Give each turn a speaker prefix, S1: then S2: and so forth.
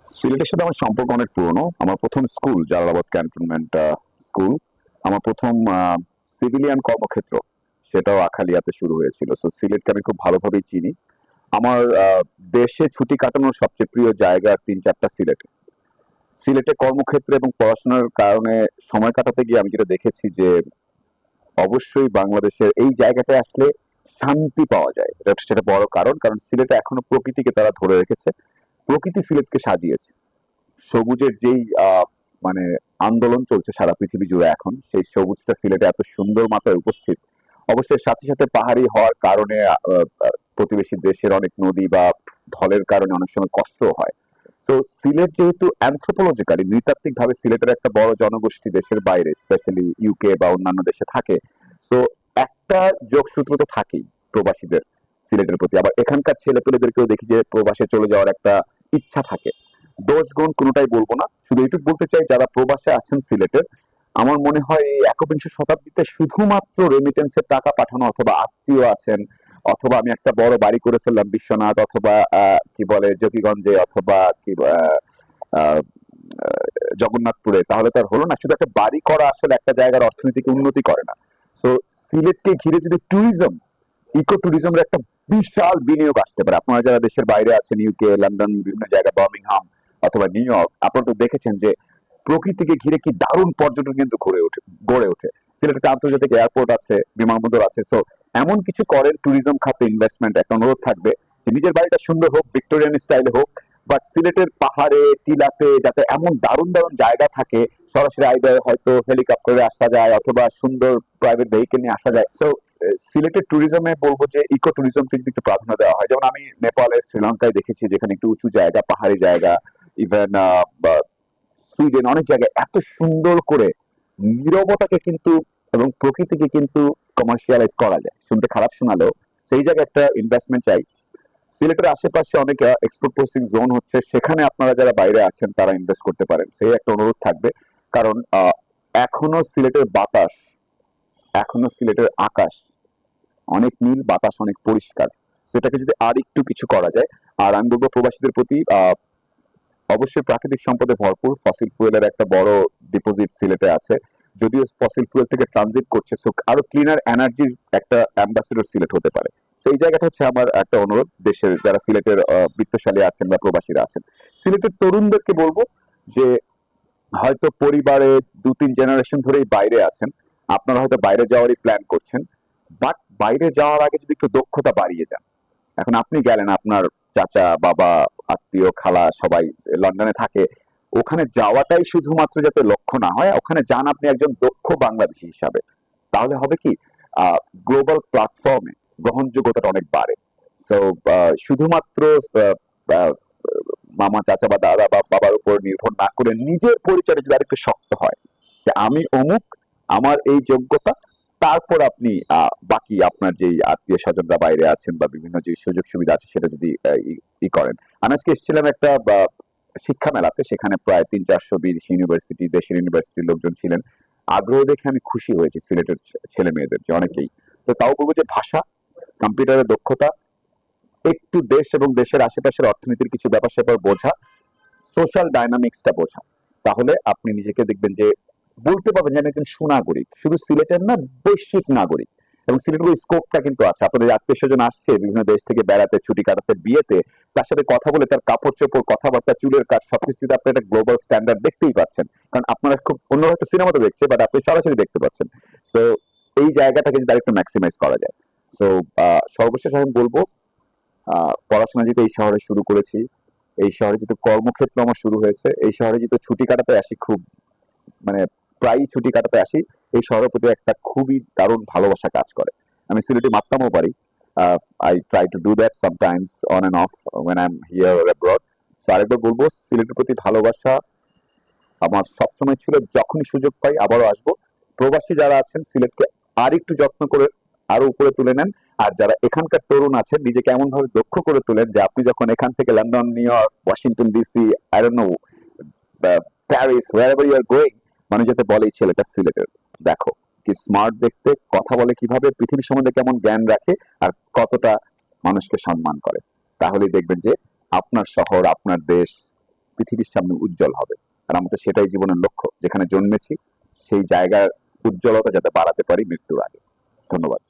S1: সিলেটের সাথে আমার সম্পর্ক অনেক পুরনো। আমার প্রথম স্কুল জালালাবাদ ক্যান্টনমেন্ট স্কুল। আমার প্রথম সিভিলিয়ান কর্মক্ষেত্র সেটাও আখালিয়াতে শুরু হয়েছিল। সো সিলেটকে আমি খুব ভালোভাবেই চিনি। আমার দেশে ছুটি কাটানোর সবচেয়ে প্রিয় জায়গা ৩-৪টা সিলেটে। সিলেটে কর্মক্ষেত্রে এবং পড়াশোনার কারণে সময় কাটাতে গিয়ে আমি যেটা দেখেছি যে অবশ্যই বাংলাদেশের এই জায়গাটায় আসলে শান্তি পাওয়া যায়। সেটা বড় কারণ, কারণ সিলেটে এখনো প্রকৃতিকে তারা ধরে রেখেছে। প্রকৃতি সিলেটকে সাজিয়েছে। সবুজের যেই মানে আন্দোলন চলছে সারা পৃথিবী জুড়ে এখন, সেই সবুজটা সিলেটে এত সুন্দর মাত্রায় উপস্থিত। অবশ্যই সাথে সাথে পাহাড়ি হওয়ার কারণে প্রতিবেশী দেশের অনেক নদী বা ঢলের কারণে অনেক সময় কষ্ট হয়। তো সিলেট যেহেতু অ্যানথ্রোপোলজিক্যালি নৃতাত্ত্বিক ভাবে সিলেটের একটা বড় জনগোষ্ঠী দেশের বাইরে, স্পেশালি ইউকে বা অন্যান্য দেশে থাকে। তো একটা যোগসূত্র তো থাকেই প্রবাসীদের সিলেটের প্রতি। আবার এখানকার ছেলেপেলেদেরকেও দেখি যে প্রবাসে চলে যাওয়ার একটা ইচ্ছা থাকে। দোষ গুণ কোনোটাই বলবো না, শুধু এটুকু বলতে চাই যারা প্রবাসে আছেন সিলেটের, আমার মনে হয় এই একবিংশ শতাব্দীতে শুধুমাত্র রেমিটেন্সের টাকা পাঠানো, অথবা আত্মীয় আছেন, অথবা আমি একটা বড় বাড়ি করে ফেললাম বিশ্বনাথ, অথবা কি বলে জকিগঞ্জে, অথবা কি আহ, জগন্নাথপুরে, তাহলে তার হলো না। শুধু একটা বাড়ি করা আসলে একটা জায়গার অর্থনীতিকে উন্নতি করে না। সো সিলেটকে ঘিরে যদি ট্যুরিজম, ইকো ট্যুরিজমের একটা বিশাল বিনিয়োগ আসতে পারে। আপনারা যারা দেশের বাইরে আছেন, ইউকে, লন্ডন, বিভিন্ন জায়গায়, বার্মিংহাম অথবা নিউ ইয়র্ক, আপনারা তো দেখেছেন যে প্রকৃতিকে ঘিরে কি দারুণ পর্যটন কিন্তু গড়ে ওঠে। সিলেটে একটা আন্তর্জাতিক এয়ারপোর্ট আছে, বিমানবন্দর আছে। সো এমন কিছু করেন ট্যুরিজম খাতে ইনভেস্টমেন্ট। একটা অনুরোধ থাকবে যে নিজের বাড়িটা সুন্দর হোক, ভিক্টোরিয়ান স্টাইলে হোক, বাট সিলেটের পাহাড়ে টিলাতে যাতে এমন দারুণ দারুণ জায়গা থাকে, সরাসরি আইডার হয়তো হেলিকপ্টারে আসা যায়, অথবা সুন্দর প্রাইভেট ভেহিকেল নিয়ে আসা যায়। সো সিলেটের ট্যুরিজমে বলবো যে ইকো ট্যুরিজমকে যদি একটু প্রাধান্য দেওয়া হয়, যেমন আমি নেপালে, শ্রীলঙ্কায় দেখেছি যেখানে একটু উঁচু জায়গা, পাহাড়ি জায়গা, ইভেন সুইডেন, অনেক জায়গায় এত সুন্দর করে নীরবতাকে কিন্তু এবং প্রকৃতিকে কিন্তু কমার্শিয়ালাইজ করা যায়। শুনতে খারাপ শোনালেও সেই জায়গায় একটা ইনভেস্টমেন্ট চাই। সিলেটের আশেপাশে অনেক এক্সপোর্ট প্রসেসিং জোন হচ্ছে, সেখানে আপনারা যারা বাইরে আছেন তারা ইনভেস্ট করতে পারেন, সেই একটা অনুরোধ থাকবে। কারণ এখনো সিলেটের বাতাস, এখনো সিলেটের আকাশ অনেক নীল, বাতাস অনেক পরিষ্কার। সেটাকে যদি আর একটু কিছু করা যায়। আর আমি বলবো প্রবাসীদের প্রতি, অবশ্যই প্রাকৃতিক সম্পদে ভরপুর, ফসিল ফুয়েলের একটা বড় ডিপোজিট সিলেটে আছে। যদিও ফসিল ফুয়েল থেকে ট্রানজিট করছে, সো আরো ক্লিনার এনার্জির একটা অ্যাম্বাসেডর সিলেট হতে পারে। সেই জায়গাটা হচ্ছে আমার একটা অনুরোধ দেশের যারা সিলেটের বৃত্তশালী আছেন বা প্রবাসীরা আছেন। সিলেটের তরুণদেরকে বলবো যে হয়তো পরিবারে 2-3 জেনারেশন ধরেই বাইরে আছেন, আপনারা হয়তো বাইরে যাওয়ারই প্ল্যান করছেন, বাট বাইরে যাওয়ার আগে যদি একটু দক্ষতা বাড়িয়ে যান। এখন আপনি গেলেন, আপনার চাচা, বাবা, আত্মীয়, খালা সবাই লন্ডনে থাকে, ওখানে যাওয়াটাই শুধুমাত্র যাতে লক্ষ্য না হয়, ওখানে যান আপনি একজন দক্ষ বাংলাদেশী হিসাবে। তাহলে হবে কি, গ্লোবাল প্ল্যাটফর্মে গ্রহণযোগ্যতাটা অনেক বাড়ে। সো শুধুমাত্র আহ, আহ, মামা, চাচা বা দাদা বা বাবার উপর নির্ভর না করে নিজের পরিচয় যদি আরেকটু শক্ত হয় যে আমি অমুক, আমার এই যোগ্যতা, তারপর আপনি বাকি আপনার যে আত্মীয় স্বজনরা বাইরে আছেন বা বিভিন্ন যে সুযোগ সুবিধা আছে সেটা যদি করেন। আমি আজকে এসেছিলাম একটা শিক্ষা মেলাতে, সেখানে প্রায় 300-400 বিদেশি ইউনিভার্সিটি, দেশের ইউনিভার্সিটির লোকজন ছিলেন। আগ্রহ দেখে আমি খুশি হয়েছি সিলেটের ছেলে মেয়েদের যে অনেকেই। তো তাও বলবো যে ভাষা, কম্পিউটারের দক্ষতা, একটু দেশ এবং দেশের আশেপাশের অর্থনীতির কিছু ব্যাপার স্যাপার বোঝা, সোশ্যাল ডাইনামিক্সটা বোঝা, তাহলে আপনি নিজেকে দেখবেন যে বলতে পারবেন যে আমি একজন সুনাগরিক, শুধু সিলেটের না, বৈশ্বিক নাগরিক। এবং সিলেটের স্কোপটা কিন্তু আছে। আপনাদের আত্মীয় স্বজন আসছে বিভিন্ন দেশ থেকে বেড়াতে, ছুটি কাটাতে, বিয়েতে, তার সাথে কথা বলে তার কাপড় চোপড়, কথাবার্তা, চুলের কাজ সবকিছুতে আপনি একটা গ্লোবাল স্ট্যান্ডার্ড দেখতেই পাচ্ছেন। কারণ আপনারা খুব অন্য হয়তো সিনেমাতে দেখছে, বাট আপনি সরাসরি দেখতে পাচ্ছেন। তো এই জায়গাটাকে যদি আরেকটু ম্যাক্সিমাইজ করা যায়। তো সর্বশেষ আমি বলবো, পড়াশোনা যেহেতু এই শহরে শুরু করেছি, এই শহরে যেহেতু কর্মক্ষেত্র আমার শুরু হয়েছে, এই শহরে যেহেতু ছুটি কাটাতে আসি, খুব মানে প্রায়ই ছুটি কাটাতে আসি, এই শহরের প্রতি একটা খুবই দারুণ ভালোবাসা কাজ করে। আমি সিলেটে মারতামও পারি। I try to do that sometimes on and off when I am here or abroad. So আরেকবার বলবো, সিলেটের প্রতি ভালোবাসা আমার সবসময় ছিল, যখনই সুযোগ পাই আবারও আসবো। প্রবাসী যারা আছেন সিলেটকে আর একটু যত্ন করে আরো উপরে তুলে নেন। আর যারা এখানকার তরুণ আছেন, নিজেকে এমন ভাবে দক্ষ করে তোলেন যে আপনি যখন এখান থেকে London, New York, Washington DC, I don't know, Paris, wherever you are going, মানুষ যাতে বলে এই ছেলেটা সিলেটের। দেখো কি স্মার্ট দেখতে, কথা বলে কিভাবে, পৃথিবী সম্বন্ধে কেমন জ্ঞান রাখে, আর কতটা মানুষকে সম্মান করে। তাহলেই দেখবেন যে আপনার শহর, আপনার দেশ পৃথিবীর সামনে উজ্জ্বল হবে। আর আমাদের সেটাই জীবনের লক্ষ্য, যেখানে জন্মেছি সেই জায়গার উজ্জ্বলতা যাতে বাড়াতে পারি মৃত্যুর আগে। ধন্যবাদ।